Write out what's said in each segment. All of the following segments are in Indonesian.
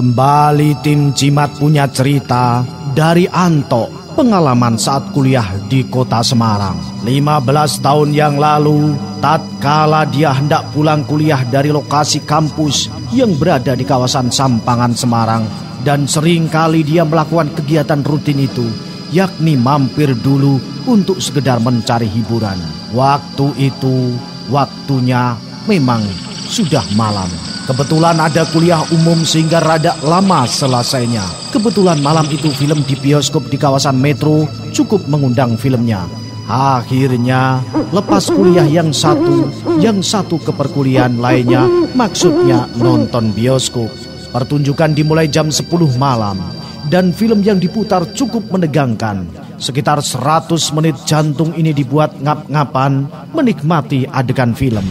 Kembali tim Cimat punya cerita dari Anto, pengalaman saat kuliah di kota Semarang. 15 tahun yang lalu, tatkala dia hendak pulang kuliah dari lokasi kampus yang berada di kawasan Sampangan, Semarang, dan seringkali dia melakukan kegiatan rutin itu, yakni mampir dulu untuk sekedar mencari hiburan. Waktu itu, waktunya memang sudah malam. Kebetulan ada kuliah umum sehingga rada lama selesainya. Kebetulan malam itu film di bioskop di kawasan Metro cukup mengundang filmnya. Akhirnya lepas kuliah yang satu ke perkuliahan lainnya, maksudnya nonton bioskop. Pertunjukan dimulai jam 10 malam dan film yang diputar cukup menegangkan. Sekitar 100 menit jantung ini dibuat ngap-ngapan menikmati adegan film.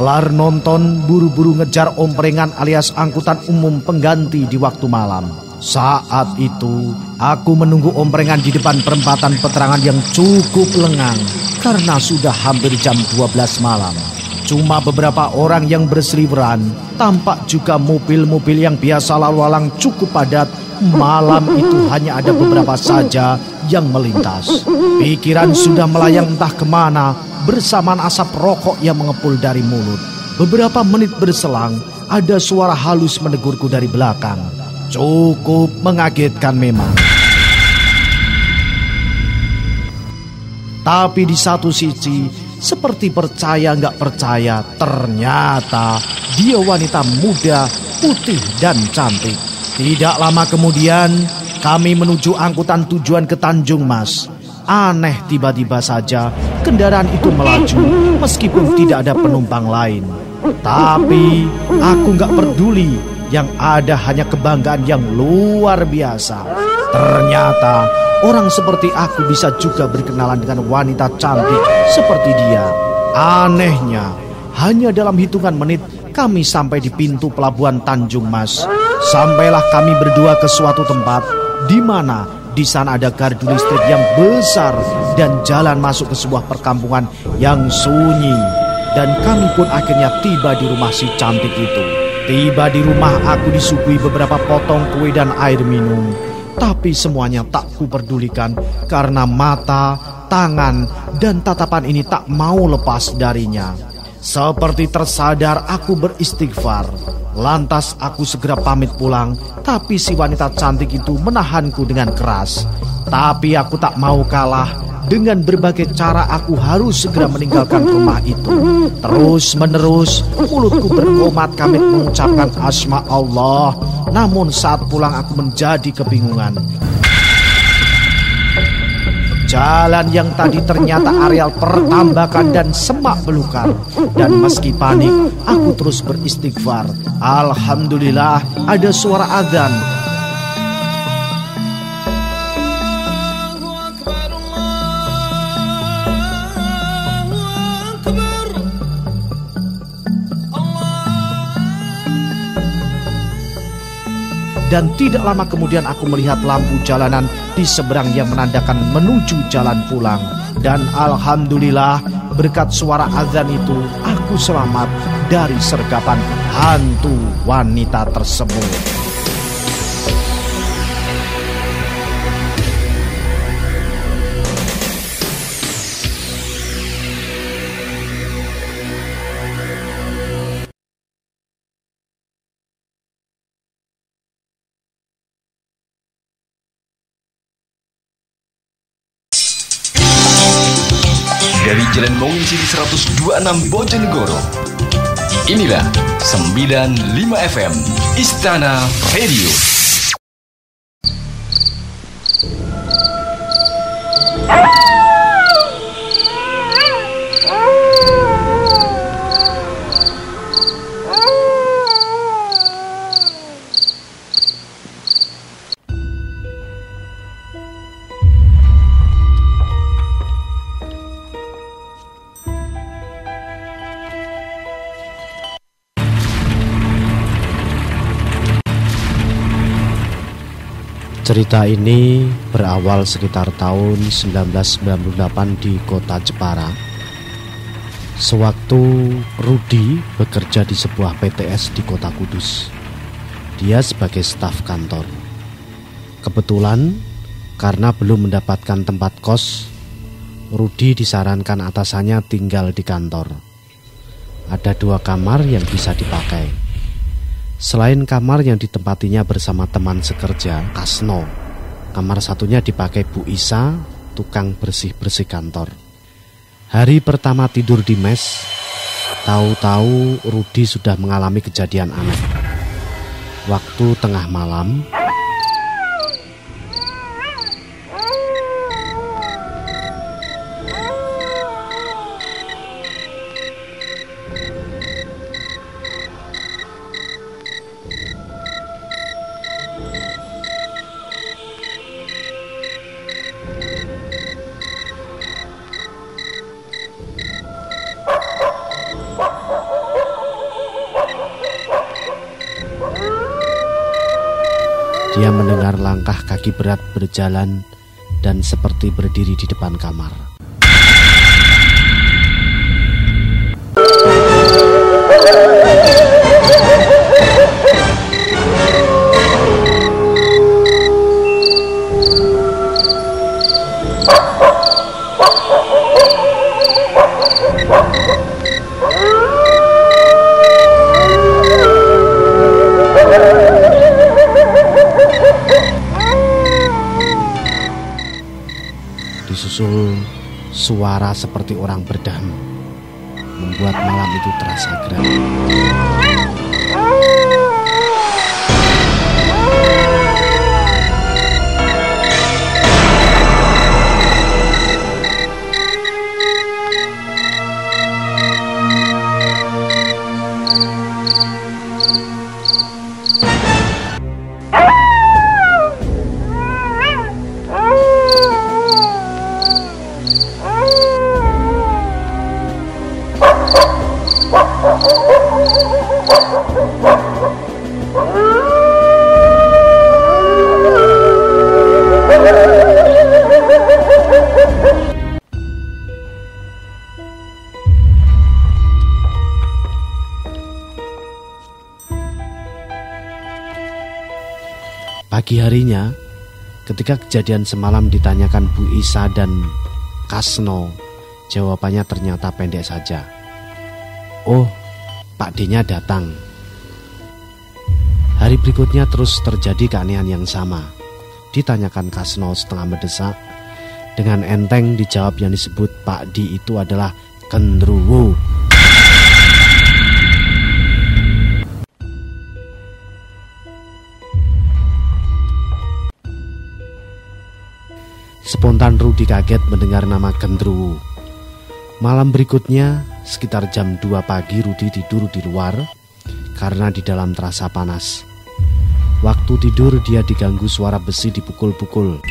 Kelar nonton, buru-buru ngejar omprengan alias angkutan umum pengganti di waktu malam. Saat itu, aku menunggu omprengan di depan perempatan Peterangan yang cukup lengang karena sudah hampir jam 12 malam. Cuma beberapa orang yang berseliweran, tampak juga mobil-mobil yang biasa lalu lalang cukup padat. Malam itu hanya ada beberapa saja yang melintas. Pikiran sudah melayang entah kemana bersamaan asap rokok yang mengepul dari mulut. Beberapa menit berselang, ada suara halus menegurku dari belakang. Cukup mengagetkan memang. Tapi di satu sisi, seperti percaya nggak percaya, ternyata dia wanita muda, putih dan cantik. Tidak lama kemudian, kami menuju angkutan tujuan ke Tanjung Mas. Aneh, tiba-tiba saja kendaraan itu melaju meskipun tidak ada penumpang lain. Tapi aku nggak peduli, yang ada hanya kebanggaan yang luar biasa. Ternyata orang seperti aku bisa juga berkenalan dengan wanita cantik seperti dia. Anehnya, hanya dalam hitungan menit kami sampai di pintu pelabuhan Tanjung Mas. Sampailah kami berdua ke suatu tempat di mana di sana ada gardu listrik yang besar dan jalan masuk ke sebuah perkampungan yang sunyi. Dan kami pun akhirnya tiba di rumah si cantik itu. Tiba di rumah, aku disuguhi beberapa potong kue dan air minum. Tapi semuanya tak kuperdulikan karena mata, tangan, dan tatapan ini tak mau lepas darinya. Seperti tersadar aku beristighfar. Lantas aku segera pamit pulang, tapi si wanita cantik itu menahanku dengan keras. Tapi aku tak mau kalah. Dengan berbagai cara aku harus segera meninggalkan rumah itu. Terus menerus mulutku berkomat kamit mengucapkan asma Allah. Namun saat pulang aku menjadi kebingungan. Jalan yang tadi ternyata areal pertambakan dan semak belukar. Dan meski panik, aku terus beristighfar. Alhamdulillah ada suara adzan. Dan tidak lama kemudian aku melihat lampu jalanan di seberang yang menandakan menuju jalan pulang. Dan alhamdulillah berkat suara azan itu aku selamat dari sergapan hantu wanita tersebut. Dari Jalan Mongensiri 126 Bojonegoro, inilah 95 FM Istana Radio. Cerita ini berawal sekitar tahun 1998 di kota Jepara. Sewaktu Rudi bekerja di sebuah PTS di kota Kudus. Dia sebagai staf kantor. Kebetulan karena belum mendapatkan tempat kos, Rudi disarankan atasannya tinggal di kantor. Ada 2 kamar yang bisa dipakai. Selain kamar yang ditempatinya bersama teman sekerja, Kasno, kamar satunya dipakai Bu Isa, tukang bersih-bersih kantor. Hari pertama tidur di mes, tahu-tahu Rudi sudah mengalami kejadian aneh. Waktu tengah malam, dia mendengar langkah kaki berat berjalan dan seperti berdiri di depan kamar. Disusul suara seperti orang berdaham, membuat malam itu terasa geram. Pagi harinya, Ketika kejadian semalam ditanyakan Bu Isa dan Kasno, jawabannya ternyata pendek saja. Oh, Pak D-nya datang. Hari berikutnya terus terjadi keanehan yang sama. Ditanyakan Kasno setengah mendesak, dengan enteng dijawab yang disebut Pak D itu adalah genderuwo. Spontan Rudi kaget mendengar nama genderuwo. Malam berikutnya, sekitar jam 2 pagi Rudi tidur di luar karena di dalam terasa panas. Waktu tidur dia diganggu suara besi dipukul-pukul.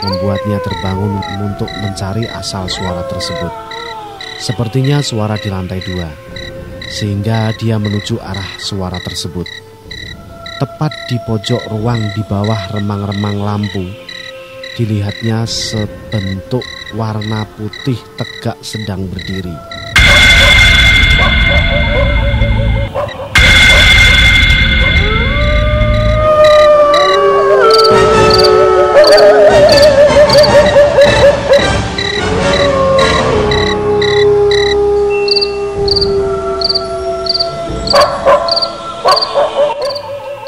Membuatnya terbangun untuk mencari asal suara tersebut. Sepertinya suara di lantai 2, sehingga dia menuju arah suara tersebut. Tepat di pojok ruang di bawah remang-remang lampu, dilihatnya sebentuk warna putih tegak sedang berdiri.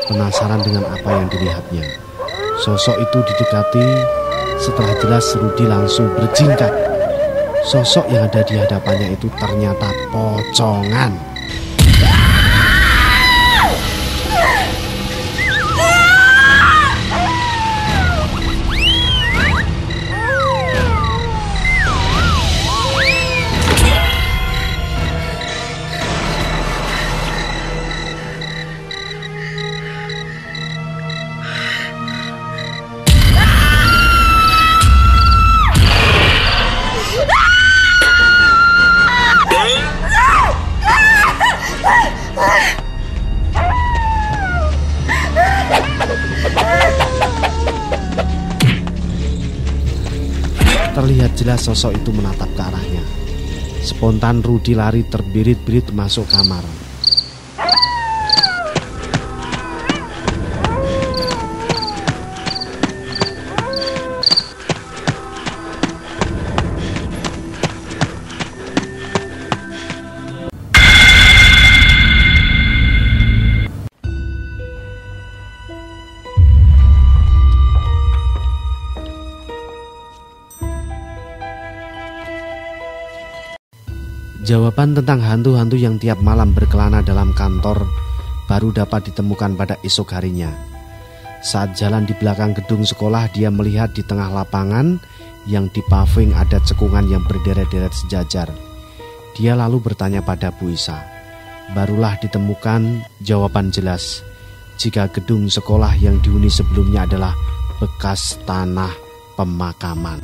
Penasaran dengan apa yang dilihatnya, sosok itu didekati. Setelah jelas, Rudi langsung berjingkat. Sosok yang ada di hadapannya itu ternyata pocongan. Terlihat jelas sosok itu menatap ke arahnya. Spontan Rudi lari terbirit-birit masuk kamar. Jawaban tentang hantu-hantu yang tiap malam berkelana dalam kantor baru dapat ditemukan pada esok harinya. Saat jalan di belakang gedung sekolah, dia melihat di tengah lapangan yang dipaving ada cekungan yang berderet-deret sejajar. Dia lalu bertanya pada Bu Isa. Barulah ditemukan jawaban jelas jika gedung sekolah yang dihuni sebelumnya adalah bekas tanah pemakaman.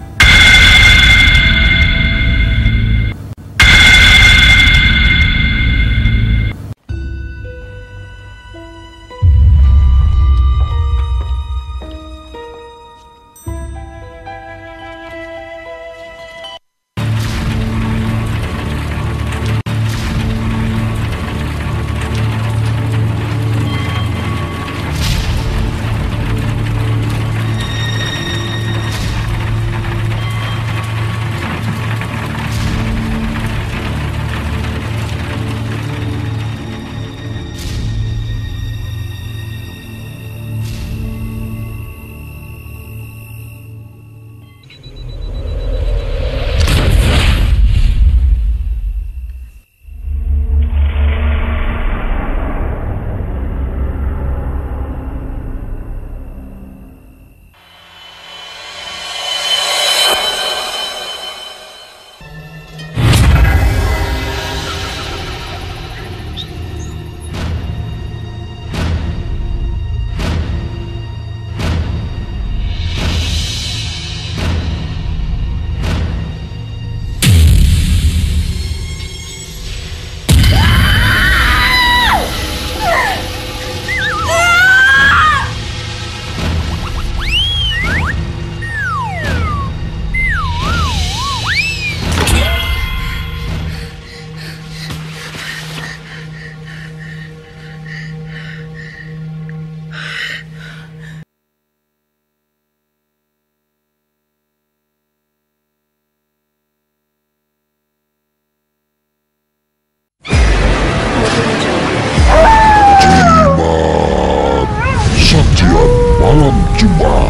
Cimahi.